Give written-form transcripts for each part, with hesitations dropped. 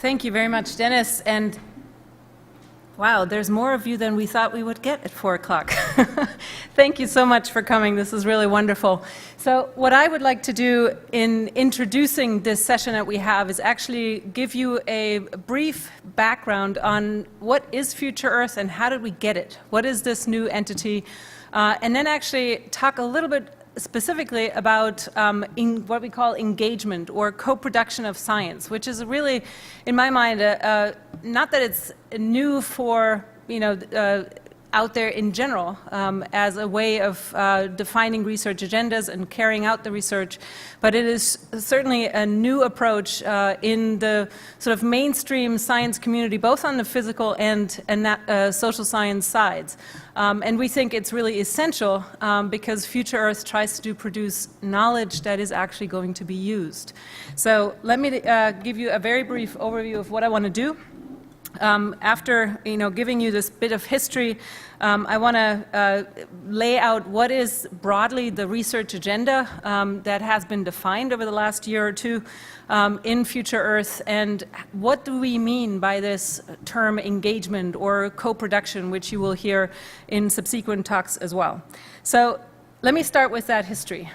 Thank you very much, Dennis. And wow, there's more of you than we thought we would get at 4 o'clock. Thank you so much for coming. This is really wonderful. So what I would like to do in introducing this session that we have is actually give you a brief background on what is Future Earth and how did we get it? What is this new entity? And then actually talk a little bit specifically about what we call engagement or co-production of science, which is really, in my mind, not that it's new for, out there in general as a way of defining research agendas and carrying out the research, but it is certainly a new approach in the sort of mainstream science community, both on the physical and social science sides. And we think it's really essential because Future Earth tries to produce knowledge that is actually going to be used. So let me give you a very brief overview of what I want to do. After giving you this bit of history, I want to lay out what is broadly the research agenda that has been defined over the last year or two in Future Earth, and what do we mean by this term engagement or co-production, which you will hear in subsequent talks as well. So let me start with that history.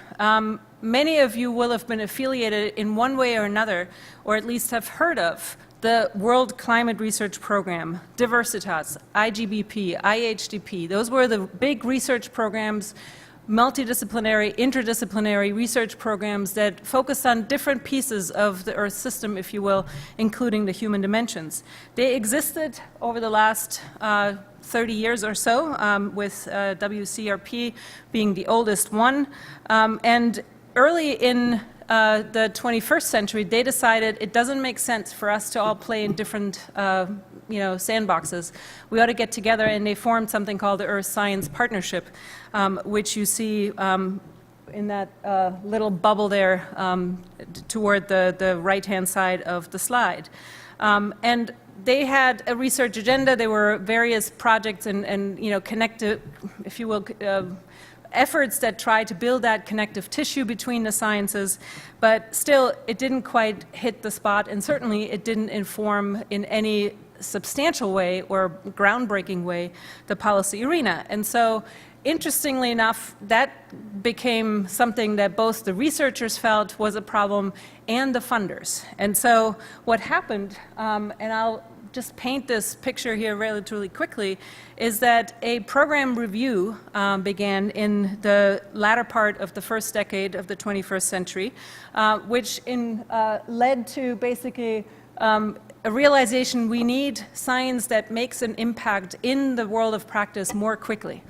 Many of you will have been affiliated in one way or another, or at least have heard of the World Climate Research Program, Diversitas, IGBP, IHDP. Those were the big research programs, multidisciplinary, interdisciplinary research programs that focused on different pieces of the Earth system, if you will, including the human dimensions. They existed over the last 30 years or so, with WCRP being the oldest one. And early in the 21st century, they decided it doesn't make sense for us to all play in different sandboxes. We ought to get together, and they formed something called the Earth Science Partnership, which you see in that little bubble there toward the right-hand side of the slide. And they had a research agenda. There were various projects and connected, if you will, efforts that try to build that connective tissue between the sciences, but still it didn't quite hit the spot, and certainly it didn't inform in any substantial way or groundbreaking way the policy arena. And so, interestingly enough, that became something that both the researchers felt was a problem and the funders. And so what happened, and I'll just paint this picture here relatively quickly, is that a program review began in the latter part of the first decade of the 21st century, which led to basically a realization we need science that makes an impact in the world of practice more quickly.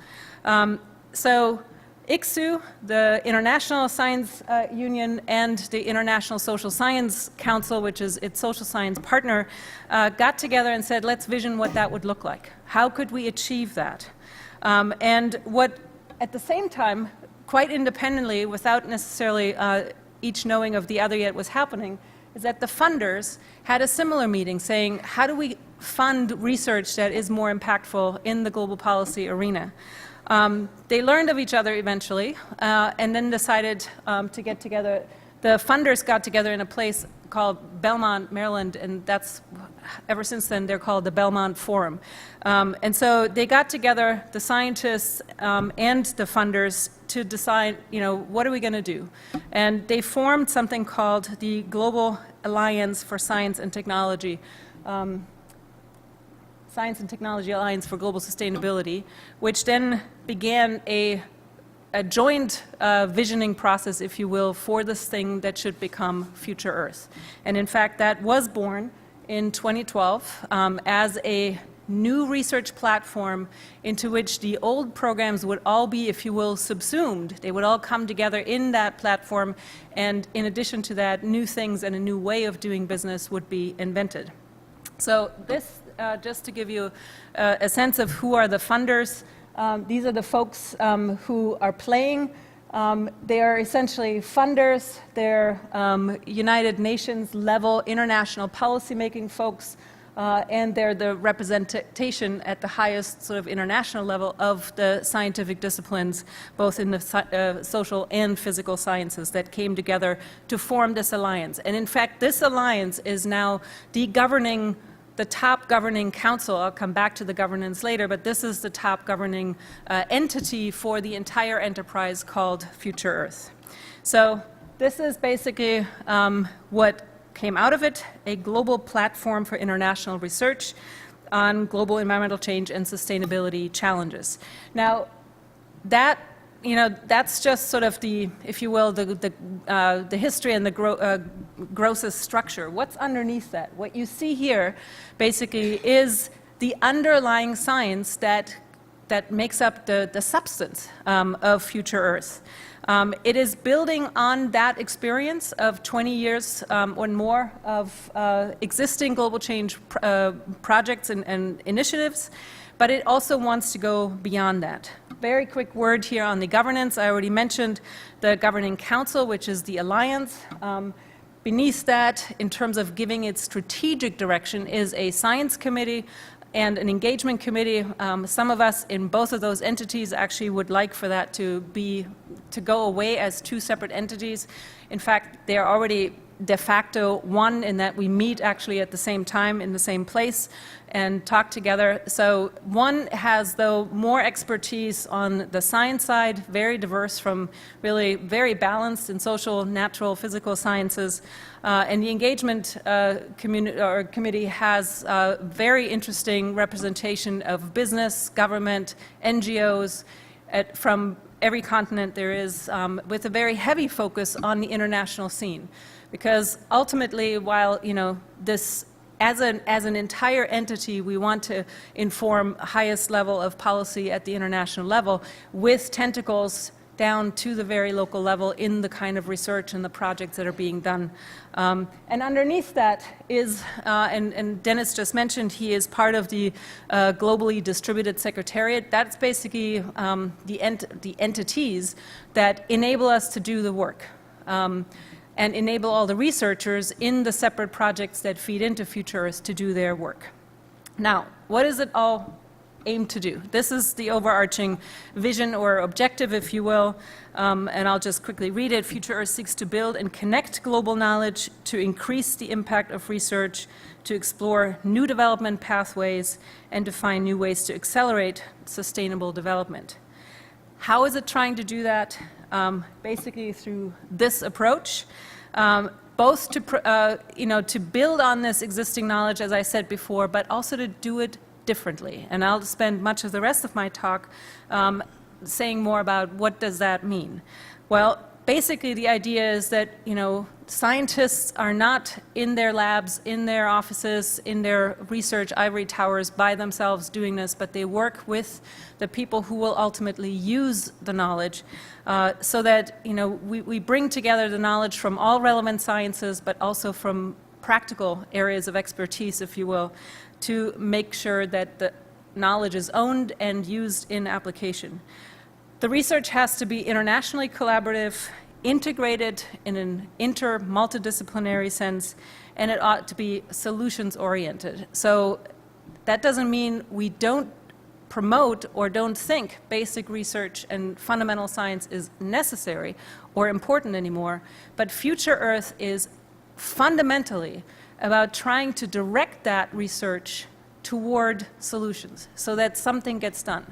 So ICSU, the International Science Union, and the International Social Science Council, which is its social science partner, got together and said, let's vision what that would look like. How could we achieve that? And what, at the same time, quite independently, without necessarily each knowing of the other yet was happening, is that the funders had a similar meeting saying, how do we fund research that is more impactful in the global policy arena? They learned of each other eventually, and then decided to get together. The funders got together in a place called Belmont, Maryland, and that's, ever since then, they're called the Belmont Forum. And so they got together, the scientists and the funders, to decide, what are we going to do? And they formed something called the Global Alliance for Science and Technology. Science and Technology Alliance for Global Sustainability, which then began a joint visioning process, if you will, for this thing that should become Future Earth. And in fact, that was born in 2012 as a new research platform into which the old programs would all be, if you will, subsumed. They would all come together in that platform, and in addition to that, new things and a new way of doing business would be invented. So this, just to give you a sense of who are the funders, these are the folks who are playing. They are essentially funders. They're United Nations level international policymaking folks, and they're the representation at the highest sort of international level of the scientific disciplines, both in the social and physical sciences, that came together to form this alliance. And in fact, this alliance is now the top governing council. I'll come back to the governance later, but this is the top governing entity for the entire enterprise called Future Earth. So this is basically what came out of it, a global platform for international research on global environmental change and sustainability challenges. Now, that's just sort of the, if you will, the history and the grossest structure. What's underneath that? What you see here basically is the underlying science that makes up the substance of Future Earth. It is building on that experience of 20 years or more of existing global change projects and initiatives, but it also wants to go beyond that. Very quick word here on the governance. I already mentioned the Governing Council, which is the alliance. Beneath that, in terms of giving it strategic direction, is a science committee and an engagement committee. Some of us in both of those entities actually would like for that to go away as two separate entities. In fact, they are already de facto one in that we meet actually at the same time in the same place and talk together. So one has, though, more expertise on the science side, very diverse from really very balanced in social, natural, physical sciences. And the engagement committee has very interesting representation of business, government, NGOs from every continent there is, with a very heavy focus on the international scene. Because ultimately, while this as an entire entity, we want to inform highest level of policy at the international level with tentacles down to the very local level in the kind of research and the projects that are being done. And underneath that is, and Dennis just mentioned, he is part of the globally distributed secretariat. That's basically the entities that enable us to do the work. And enable all the researchers in the separate projects that feed into Future Earth to do their work. Now, what does it all aim to do? This is the overarching vision or objective, if you will, and I'll just quickly read it. Future Earth seeks to build and connect global knowledge to increase the impact of research, to explore new development pathways, and to find new ways to accelerate sustainable development. How is it trying to do that? Basically through this approach, both to build on this existing knowledge, as I said before, but also to do it differently. And I'll spend much of the rest of my talk saying more about what does that mean. Well, basically the idea is that scientists are not in their labs, in their offices, in their research ivory towers by themselves doing this, but they work with the people who will ultimately use the knowledge, so that we bring together the knowledge from all relevant sciences, but also from practical areas of expertise, if you will, to make sure that the knowledge is owned and used in application. The research has to be internationally collaborative, integrated in an multidisciplinary sense, and it ought to be solutions-oriented. So that doesn't mean we don't promote or don't think basic research and fundamental science is necessary or important anymore, but Future Earth is fundamentally about trying to direct that research toward solutions so that something gets done.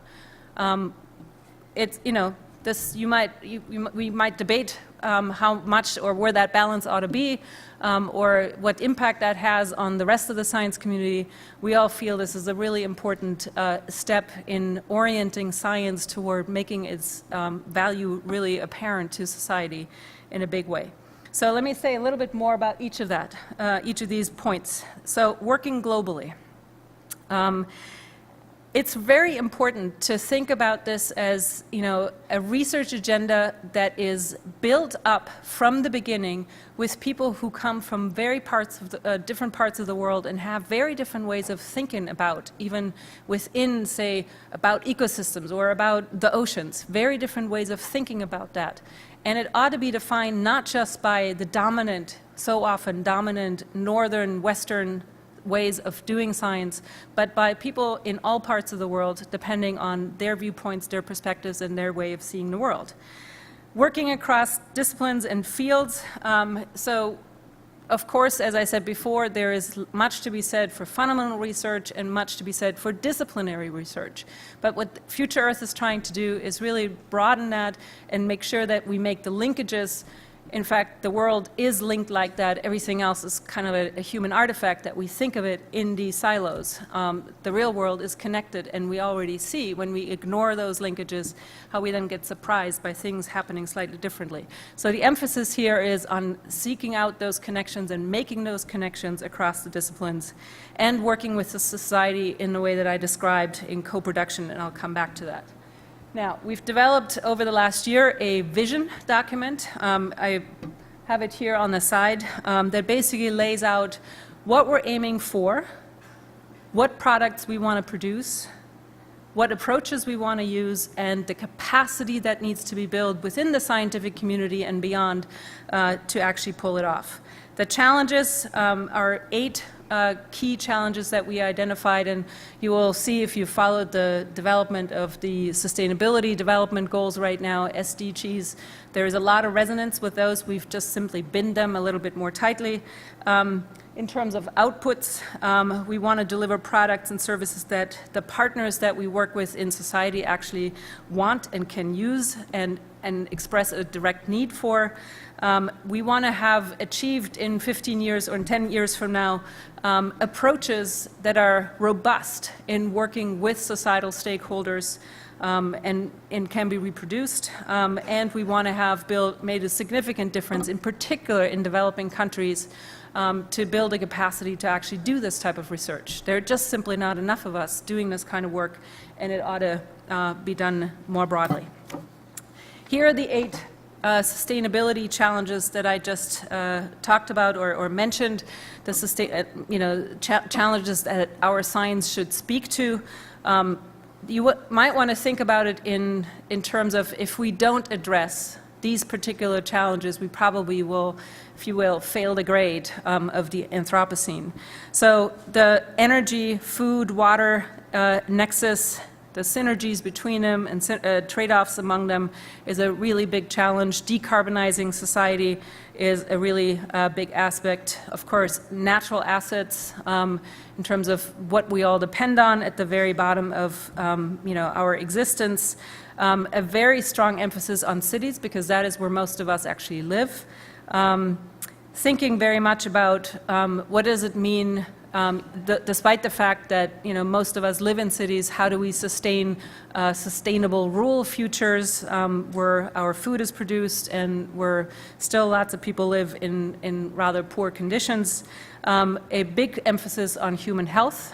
We might debate how much or where that balance ought to be, or what impact that has on the rest of the science community. We all feel this is a really important step in orienting science toward making its value really apparent to society in a big way. So let me say a little bit more about each of these points. So working globally. It's very important to think about this as, a research agenda that is built up from the beginning with people who come from different parts of the world and have very different ways of thinking about, even within, say, about ecosystems or about the oceans, very different ways of thinking about that. And it ought to be defined not just by the so often dominant northern, western ways of doing science, but by people in all parts of the world, depending on their viewpoints, their perspectives, and their way of seeing the world. Working across disciplines and fields, so of course, as I said before, there is much to be said for fundamental research and much to be said for disciplinary research. But what Future Earth is trying to do is really broaden that and make sure that we make the linkages. In fact, the world is linked like that. Everything else is kind of a human artifact that we think of it in these silos. The real world is connected, and we already see when we ignore those linkages how we then get surprised by things happening slightly differently. So the emphasis here is on seeking out those connections and making those connections across the disciplines and working with the society in the way that I described in co-production, and I'll come back to that. Now, we've developed over the last year a vision document. I have it here on the side that basically lays out what we're aiming for, what products we want to produce, what approaches we want to use, and the capacity that needs to be built within the scientific community and beyond to actually pull it off. The challenges are 8 key challenges that we identified, and you will see if you followed the development of the Sustainability Development Goals right now, SDGs, there is a lot of resonance with those. We've just simply binned them a little bit more tightly. In terms of outputs, we want to deliver products and services that the partners that we work with in society actually want and can use and express a direct need for. We want to have achieved in 15 years or in 10 years from now approaches that are robust in working with societal stakeholders and can be reproduced. And we want to have made a significant difference, in particular in developing countries, to build a capacity to actually do this type of research. There are just simply not enough of us doing this kind of work, and it ought to be done more broadly. Here are the 8 sustainability challenges that I just talked about or mentioned, the challenges that our science should speak to. You might want to think about it in terms of if we don't address these particular challenges, we probably will, if you will, fail the grade of the Anthropocene. So the energy, food, water nexus, the synergies between them and trade-offs among them is a really big challenge. Decarbonizing society is a really big aspect. Of course, natural assets in terms of what we all depend on at the very bottom of our existence. A very strong emphasis on cities because that is where most of us actually live. Thinking very much about what does it mean despite the fact that most of us live in cities, how do we sustain sustainable rural futures where our food is produced and where still lots of people live in rather poor conditions. A big emphasis on human health.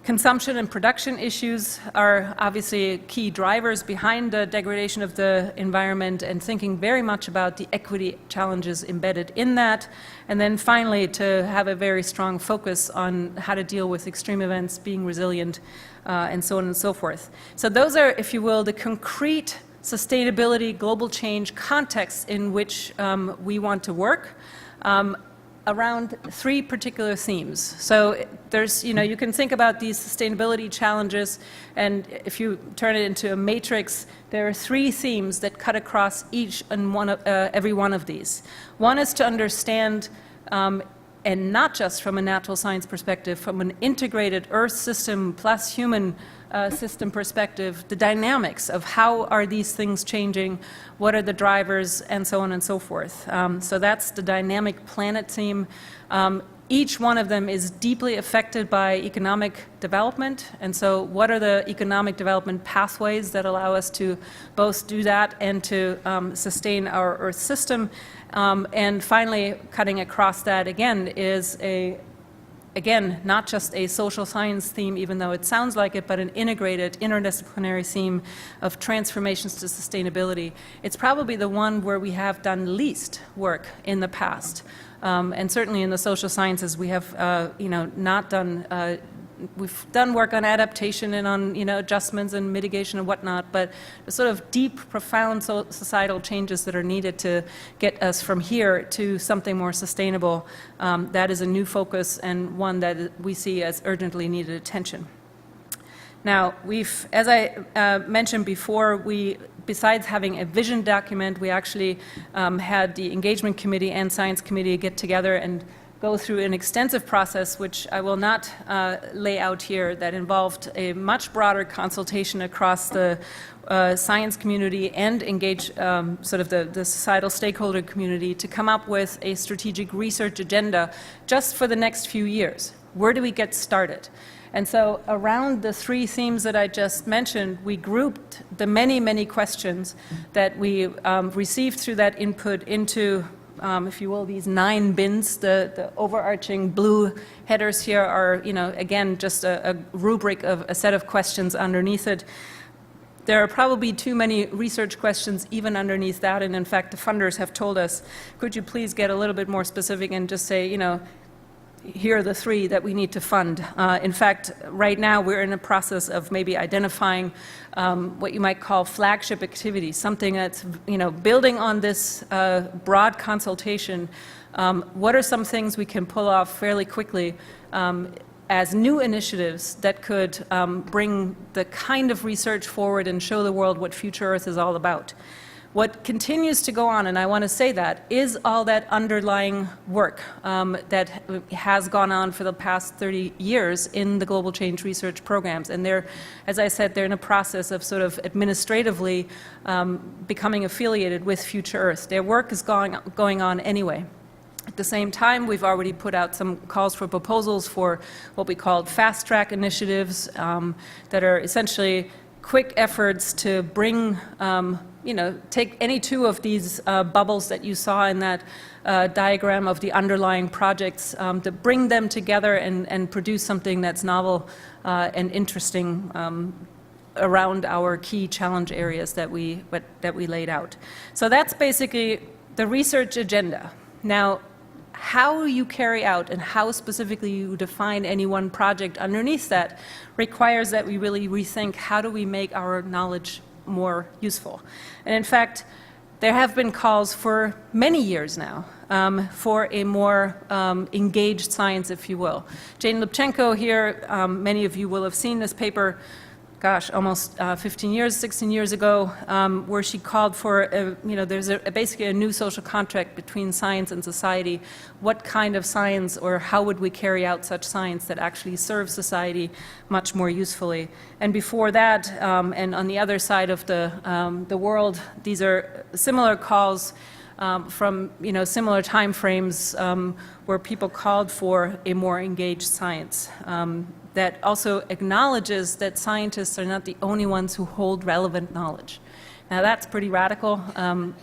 Consumption and production issues are obviously key drivers behind the degradation of the environment, and thinking very much about the equity challenges embedded in that. And then finally, to have a very strong focus on how to deal with extreme events, being resilient, and so on and so forth. So those are, if you will, the concrete sustainability, global change contexts in which we want to work. Around 3 particular themes. So there's, you can think about these sustainability challenges, and if you turn it into a matrix, there are 3 themes that cut across each and every one of these. One is to understand, and not just from a natural science perspective, from an integrated Earth system plus human system perspective, the dynamics of how are these things changing, what are the drivers, and so on and so forth. So that's the dynamic planet theme. Each one of them is deeply affected by economic development, and so what are the economic development pathways that allow us to both do that and to sustain our Earth system? And finally, cutting across that again is again, not just a social science theme, even though it sounds like it, but an integrated, interdisciplinary theme of transformations to sustainability. It's probably the one where we have done least work in the past. And certainly in the social sciences, we have not done we've done work on adaptation and on, adjustments and mitigation and whatnot, but the sort of deep, profound societal changes that are needed to get us from here to something more sustainable, that is a new focus and one that we see as urgently needed attention. Now, as I mentioned before, besides having a vision document, we actually had the engagement committee and science committee get together and go through an extensive process, which I will not lay out here, that involved a much broader consultation across the science community and engage sort of the societal stakeholder community to come up with a strategic research agenda just for the next few years. Where do we get started? And so around the three themes that I just mentioned, we grouped the many, many questions that we received through that input into, if you will, these 9 bins. The overarching blue headers here are, again, just a rubric of a set of questions underneath it. There are probably too many research questions even underneath that, and in fact, the funders have told us, could you please get a little bit more specific and just say, here are the 3 that we need to fund. In fact, right now we're in a process of maybe identifying what you might call flagship activities, something that's building on this broad consultation. What are some things we can pull off fairly quickly as new initiatives that could bring the kind of research forward and show the world what Future Earth is all about? What continues to go on, and I want to say that, is all that underlying work that has gone on for the past 30 years in the global change research programs. And they're, as I said, they're in a process of sort of administratively becoming affiliated with Future Earth. Their work is going on anyway. At the same time, we've already put out some calls for proposals for what we called fast-track initiatives that are essentially quick efforts to bring take any 2 of these bubbles that you saw in that diagram of the underlying projects, to bring them together and produce something that's novel and interesting around our key challenge areas that we laid out. So that's basically the research agenda. Now, how you carry out and how specifically you define any one project underneath that requires that we really rethink how do we make our knowledge more useful. And in fact, there have been calls for many years now for a more engaged science, if you will. Jane Lubchenco here, many of you will have seen this paper, gosh, almost 16 years ago, where she called for, there's basically a new social contract between science and society. What kind of science, or how would we carry out such science that actually serves society much more usefully? And before that, and on the other side of the world, these are similar calls from similar time frames where people called for a more engaged science. That also acknowledges that scientists are not the only ones who hold relevant knowledge. Now that's pretty radical.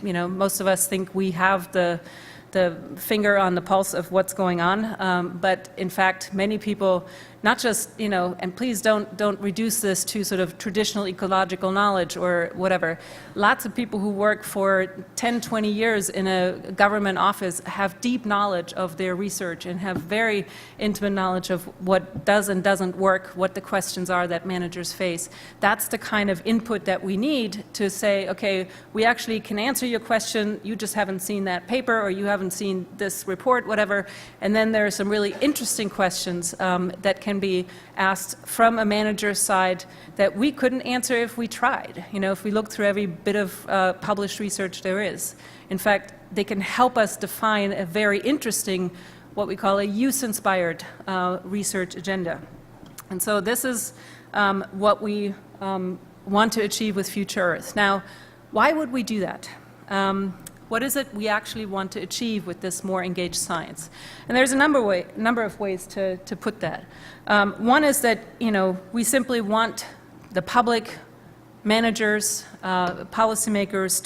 Most of us think we have the finger on the pulse of what's going on, but in fact, many people, not just, and please don't reduce this to sort of traditional ecological knowledge or whatever. Lots of people who work for 10, 20 years in a government office have deep knowledge of their research and have very intimate knowledge of what does and doesn't work, what the questions are that managers face. That's the kind of input that we need to say, okay, we actually can answer your question, you just haven't seen that paper or you haven't seen this report, whatever. And then there are some really interesting questions that can be asked from a manager's side that we couldn't answer if we tried, if we look through every bit of published research there is. In fact, they can help us define a very interesting, what we call a use-inspired research agenda. And so this is what we want to achieve with Future Earth. Now, why would we do that? What is it we actually want to achieve with this more engaged science? And there's a number of ways to put that. One is that, we simply want the public, managers, policymakers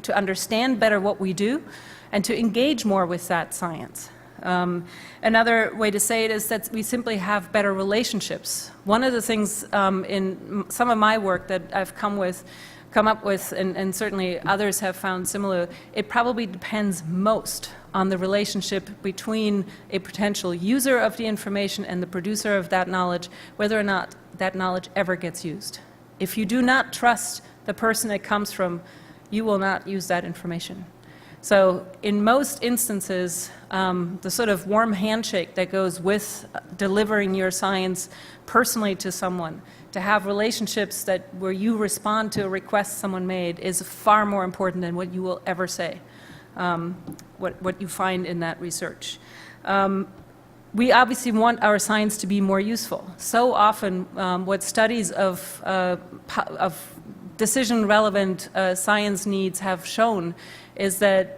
to understand better what we do and to engage more with that science. Another way to say it is that we simply have better relationships. One of the things in some of my work that I've come with come up with, and certainly others have found similar, it probably depends most on the relationship between a potential user of the information and the producer of that knowledge, whether or not that knowledge ever gets used. If you do not trust the person it comes from, you will not use that information. So in most instances, the sort of warm handshake that goes with delivering your science personally to someone, to have relationships that where you respond to a request someone made, is far more important than what you will ever say, what you find in that research. We obviously want our science to be more useful. So often what studies of decision-relevant science needs have shown is that,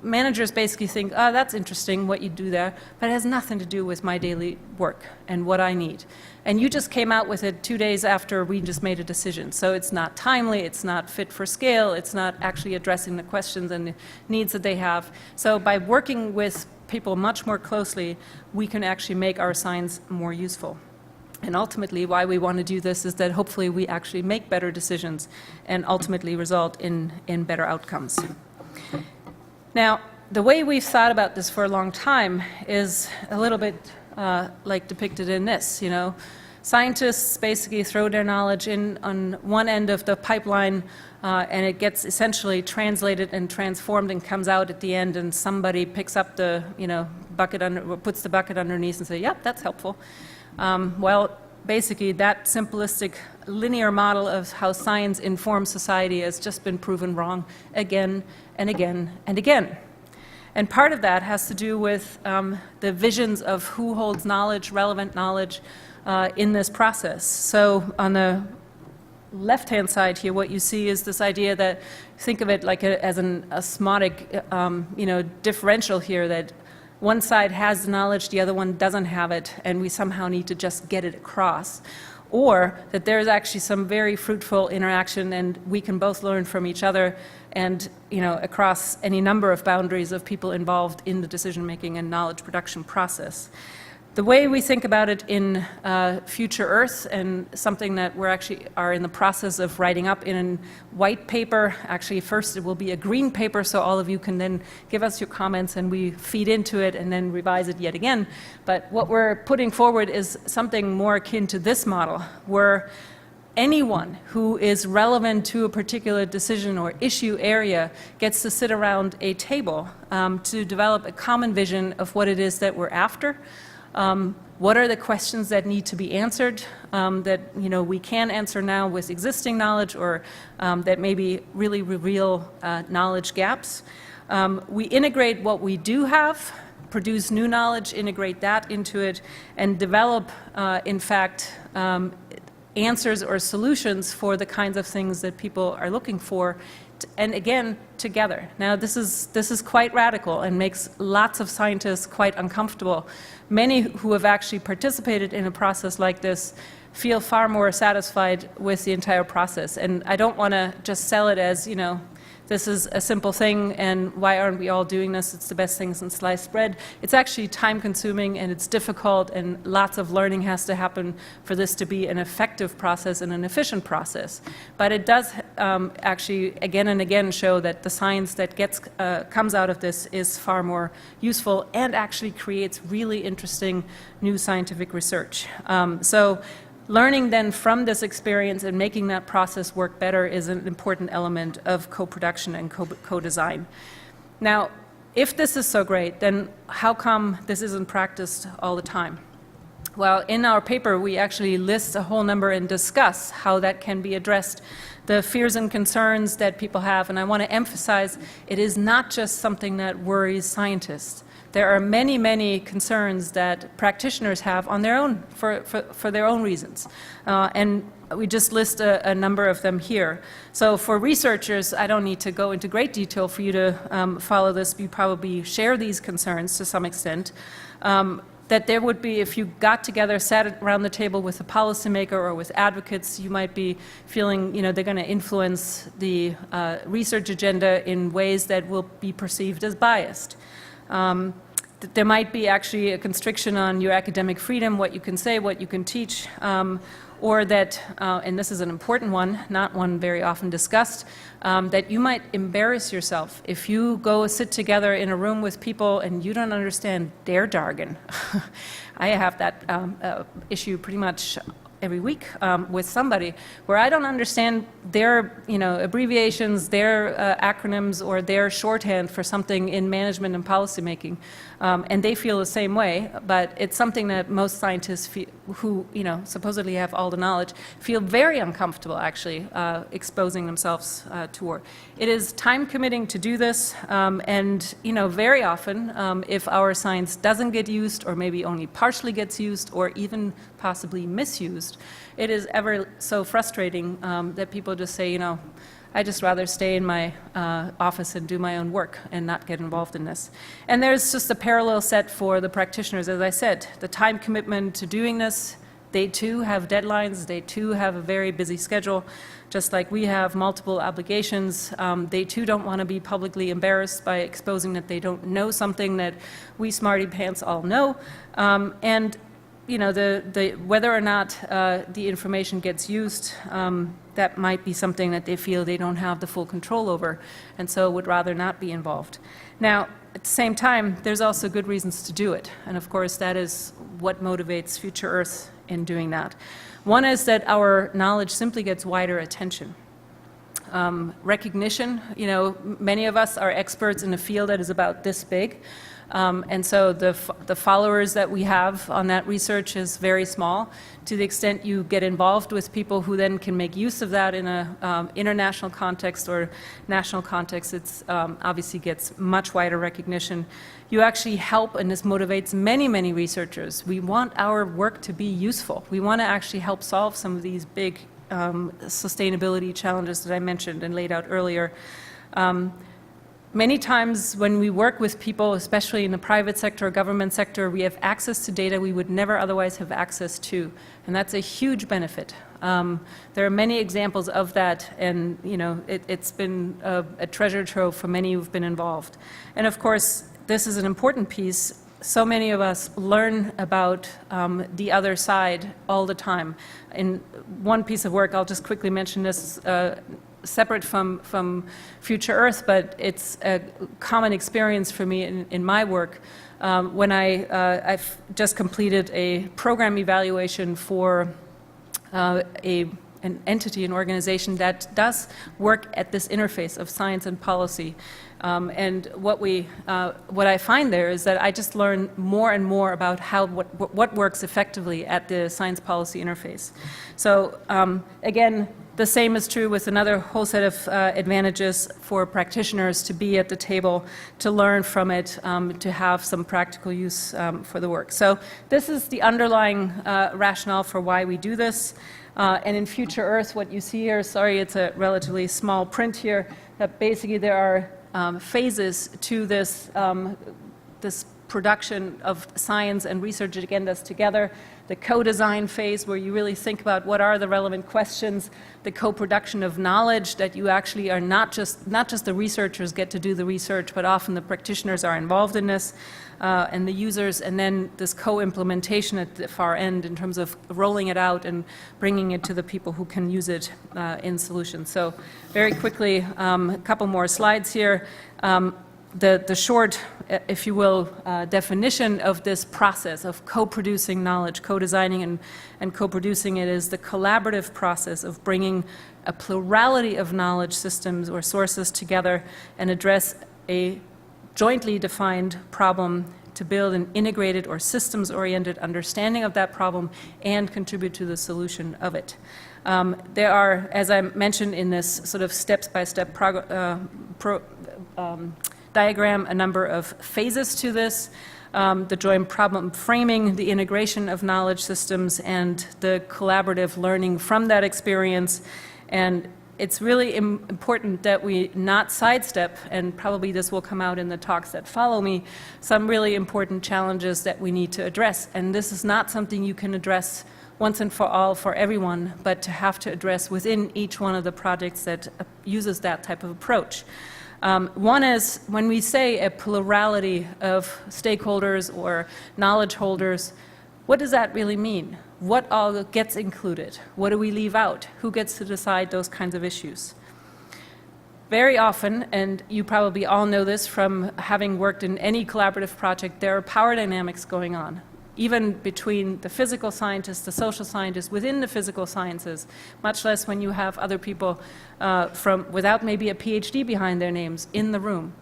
managers basically think, oh, that's interesting what you do there, but it has nothing to do with my daily work and what I need. And you just came out with it 2 days after we just made a decision. So it's not timely, it's not fit for scale, it's not actually addressing the questions and the needs that they have. So by working with people much more closely, we can actually make our science more useful. And ultimately, why we want to do this is that hopefully we actually make better decisions and ultimately result in better outcomes. Now, the way we've thought about this for a long time is a little bit like depicted in this. Scientists basically throw their knowledge in on one end of the pipeline, and it gets essentially translated and transformed and comes out at the end, and somebody picks up the bucket puts the bucket underneath and says, "Yep, that's helpful." Well, basically, that simplistic linear model of how science informs society has just been proven wrong again and again and again. And part of that has to do with the visions of who holds knowledge, relevant knowledge, in this process. So on the left-hand side here, what you see is this idea that, think of it like as an osmotic differential here, that one side has the knowledge, the other one doesn't have it, and we somehow need to just get it across. Or that there's actually some very fruitful interaction and we can both learn from each other and across any number of boundaries of people involved in the decision-making and knowledge production process. The way we think about it in Future Earth, and something that we're actually are in the process of writing up in a white paper. Actually, first it will be a green paper, so all of you can then give us your comments and we feed into it and then revise it yet again. But what we're putting forward is something more akin to this model, where anyone who is relevant to a particular decision or issue area gets to sit around a table to develop a common vision of what it is that we're after. What are the questions that need to be answered that we can answer now with existing knowledge, or that maybe really reveal knowledge gaps? We integrate what we do have, produce new knowledge, integrate that into it, and develop, in fact, answers or solutions for the kinds of things that people are looking for, and again, together. Now, this is quite radical and makes lots of scientists quite uncomfortable. Many who have actually participated in a process like this feel far more satisfied with the entire process. And I don't want to just sell it as, this is a simple thing and why aren't we all doing this? It's the best thing since sliced bread. It's actually time consuming and it's difficult and lots of learning has to happen for this to be an effective process and an efficient process. But it does actually again and again show that the science that comes out of this is far more useful and actually creates really interesting new scientific research. So learning then from this experience and making that process work better is an important element of co-production and co-design. Now, if this is so great, then how come this isn't practiced all the time? Well, in our paper, we actually list a whole number and discuss how that can be addressed, the fears and concerns that people have. And I want to emphasize, it is not just something that worries scientists. There are many, many concerns that practitioners have on their own, for their own reasons. And we just list a number of them here. So for researchers, I don't need to go into great detail for you to follow this. You probably share these concerns to some extent. That there would be, if you got together, sat around the table with a policymaker or with advocates, you might be feeling, they're going to influence the research agenda in ways that will be perceived as biased. there might be actually a constriction on your academic freedom, what you can say, what you can teach, or that, and this is an important one, not one very often discussed, that you might embarrass yourself if you go sit together in a room with people and you don't understand their jargon. I have that issue pretty much every week with somebody where I don't understand their abbreviations, their acronyms, or their shorthand for something in management and policymaking. And they feel the same way, but it's something that most scientists who supposedly have all the knowledge feel very uncomfortable actually exposing themselves to. It is time committing to do this, and very often if our science doesn't get used, or maybe only partially gets used, or even possibly misused, it is ever so frustrating that people just say, I'd just rather stay in my office and do my own work and not get involved in this. And there's just a parallel set for the practitioners. As I said, the time commitment to doing this, they too have deadlines, they too have a very busy schedule, just like we have multiple obligations. They too don't want to be publicly embarrassed by exposing that they don't know something that we smarty pants all know. And whether or not the information gets used, that might be something that they feel they don't have the full control over, and so would rather not be involved. Now, at the same time, there's also good reasons to do it, and of course that is what motivates Future Earth in doing that. One is that our knowledge simply gets wider attention. Recognition, many of us are experts in a field that is about this big. And so the followers that we have on that research is very small. To the extent you get involved with people who then can make use of that in an international context or national context, it's obviously gets much wider recognition. You actually help, and this motivates many, many researchers. We want our work to be useful. We want to actually help solve some of these big sustainability challenges that I mentioned and laid out earlier. Many times when we work with people, especially in the private sector or government sector, we have access to data we would never otherwise have access to, and that's a huge benefit. There are many examples of that, and it's been a treasure trove for many who've been involved. And of course, this is an important piece. So many of us learn about the other side all the time. In one piece of work, I'll just quickly mention this, separate from Future Earth, but it's a common experience for me in my work. When I've just completed a program evaluation for an entity, an organization that does work at this interface of science and policy. And what I find there is that I just learn more and more about what works effectively at the science policy interface. So again, the same is true with another whole set of advantages for practitioners to be at the table, to learn from it, to have some practical use for the work. So this is the underlying rationale for why we do this. And in Future Earth, what you see here, sorry, it's a relatively small print here, that basically there are phases to this, this production of science and research agendas together. The co-design phase, where you really think about what are the relevant questions, the co-production of knowledge, that you actually are not just the researchers get to do the research, but often the practitioners are involved in this, and the users, and then this co-implementation at the far end in terms of rolling it out and bringing it to the people who can use it in solutions. So very quickly, a couple more slides here. The short, if you will, definition of this process of co-producing knowledge, co-designing and co-producing it is the collaborative process of bringing a plurality of knowledge systems or sources together and address a jointly defined problem to build an integrated or systems-oriented understanding of that problem and contribute to the solution of it. There are, as I mentioned in this sort of steps-by-step diagram, a number of phases to this, the joint problem framing, the integration of knowledge systems, and the collaborative learning from that experience. And it's really important that we not sidestep, and probably this will come out in the talks that follow me, some really important challenges that we need to address. And this is not something you can address once and for all for everyone, but to have to address within each one of the projects that uses that type of approach. One is when we say a plurality of stakeholders or knowledge holders, what does that really mean? What all gets included? What do we leave out? Who gets to decide those kinds of issues? Very often, and you probably all know this from having worked in any collaborative project, there are power dynamics going on, even between the physical scientists, the social scientists, within the physical sciences, much less when you have other people without maybe a PhD behind their names in the room.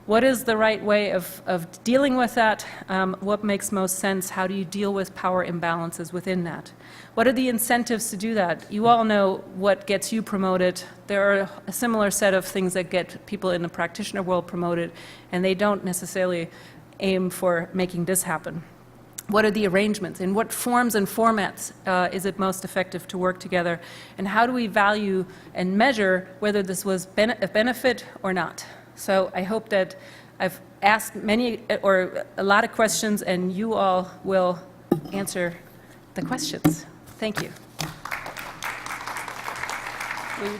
What is the right way of dealing with that? What makes most sense? How do you deal with power imbalances within that? What are the incentives to do that? You all know what gets you promoted. There are a similar set of things that get people in the practitioner world promoted, and they don't necessarily aim for making this happen. What are the arrangements? In what forms and formats is it most effective to work together? And how do we value and measure whether this was a benefit or not? So I hope that I've asked many or a lot of questions, and you all will answer the questions. Thank you. Will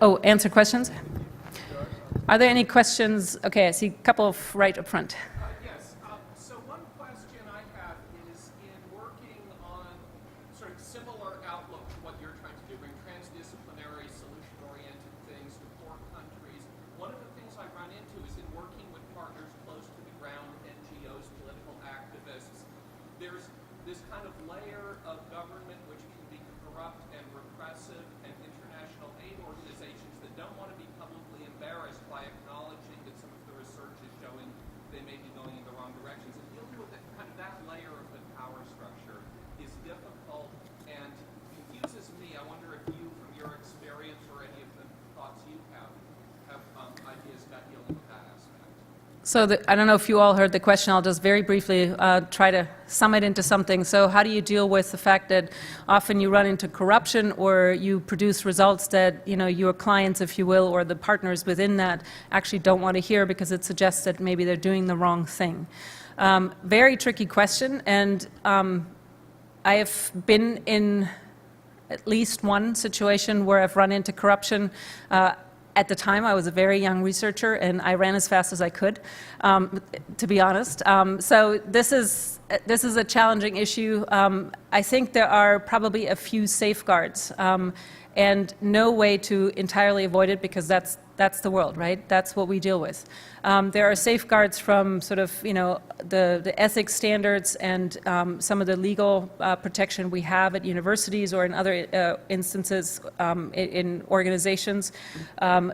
you answer questions? Are there any questions? Okay, I see a couple right up front. Yes. So one question I have is in working on sort of similar outlook to what you're trying to do, bring transdisciplinary, solution-oriented things to poor countries. One of the things I run into is in working with partners close to the ground, NGOs, political activists, there's this kind of layer of government which can be corrupt and repressive, and international aid organizations that don't want to be publicly embarrassed by acknowledging that some of the research is showing they may be going in the wrong directions. And dealing with that layer of the power structure is difficult and confuses me. I wonder if you, from your experience or any of the thoughts you have ideas about dealing with that aspect. So I don't know if you all heard the question. I'll just very briefly try to sum it into something. So how do you deal with the fact that often you run into corruption, or you produce results that your clients, if you will, or the partners within that actually don't want to hear because it suggests that maybe they're doing the wrong thing? Very tricky question, and I have been in at least one situation where I've run into corruption. At the time, I was a very young researcher, and I ran as fast as I could, to be honest. So this is a challenging issue. I think there are probably a few safeguards, and no way to entirely avoid it, because that's the world, right? That's what we deal with. There are safeguards from sort of, the ethics standards and some of the legal protection we have at universities or in other instances in organizations,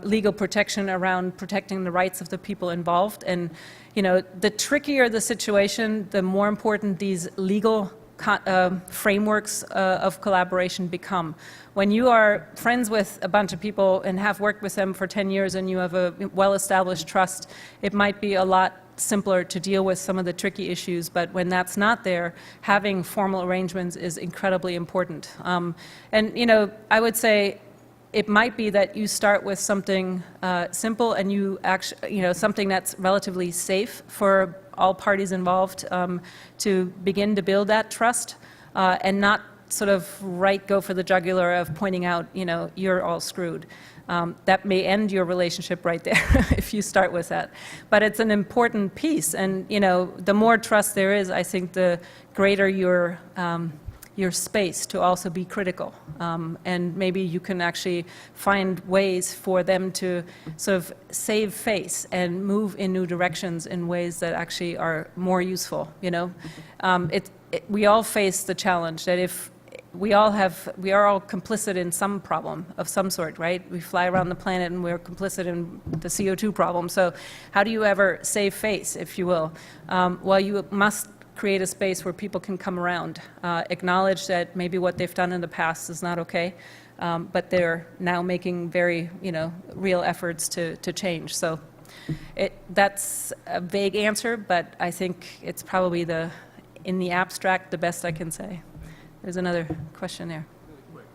legal protection around protecting the rights of the people involved. And, the trickier the situation, the more important these legal frameworks of collaboration become. When you are friends with a bunch of people and have worked with them for 10 years and you have a well-established trust, it might be a lot simpler to deal with some of the tricky issues, but when that's not there, having formal arrangements is incredibly important. And I would say it might be that you start with something simple, and you actually, something that's relatively safe for all parties involved, to begin to build that trust, and not sort of go for the jugular of pointing out, you're all screwed. That may end your relationship right there if you start with that. But it's an important piece, and the more trust there is, I think the greater your space to also be critical. And maybe you can actually find ways for them to sort of save face and move in new directions in ways that actually are more useful. We all face the challenge that if we are all complicit in some problem of some sort, right? We fly around the planet and we're complicit in the CO2 problem. So how do you ever save face, if you will? Well, you must create a space where people can come around, acknowledge that maybe what they've done in the past is not okay, but they're now making very, real efforts to change. So that's a vague answer, but I think it's probably in the abstract, the best I can say. There's another question there. Really quick.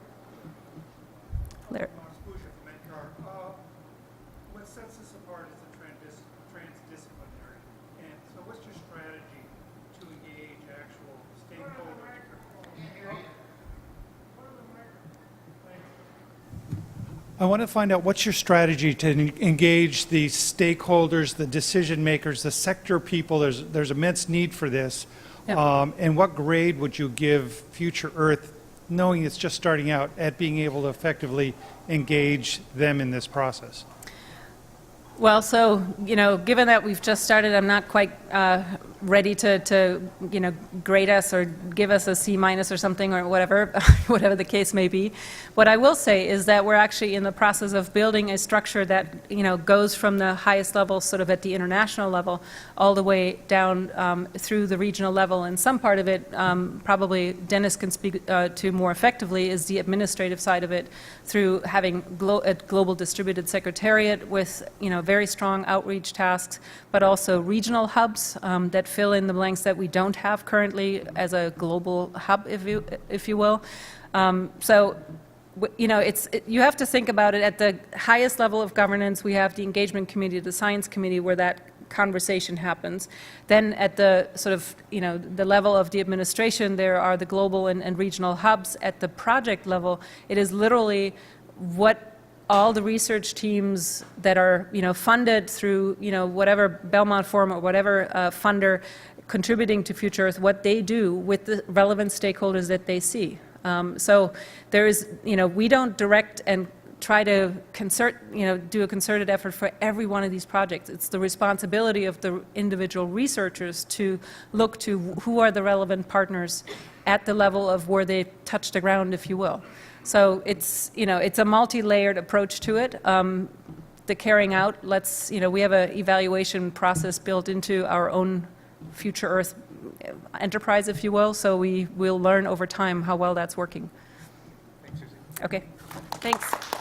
Larry. What sets us apart is the transdisciplinary. And so what's your strategy to engage actual stakeholders? I want to find out what's your strategy to engage the stakeholders, the decision makers, the sector people. There's immense need for this. Yep. And what grade would you give Future Earth, knowing it's just starting out, at being able to effectively engage them in this process? Well, so, given that we've just started, I'm not quite ready to grade us or give us a C- or something or whatever, whatever the case may be. What I will say is that we're actually in the process of building a structure that, goes from the highest level, sort of at the international level, all the way down through the regional level. And some part of it, probably Dennis can speak to more effectively, is the administrative side of it, through having a global distributed secretariat with, very strong outreach tasks, but also regional hubs that fill in the blanks that we don't have currently as a global hub, if you will. You have to think about it at the highest level of governance. We have the engagement committee, the science committee, where that conversation happens. Then at the sort of, the level of the administration, there are the global and regional hubs. At the project level, it is literally what all the research teams that are, funded through, whatever Belmont Forum or whatever funder contributing to Future Earth, what they do with the relevant stakeholders that they see. So there is, we don't direct and try to do a concerted effort for every one of these projects. It's the responsibility of the individual researchers to look to who are the relevant partners at the level of where they touch the ground, if you will. So it's, it's a multi-layered approach to it. The carrying out, we have an evaluation process built into our own Future Earth enterprise, if you will, so we'll learn over time how well that's working. Thanks, Susie. Okay, thanks.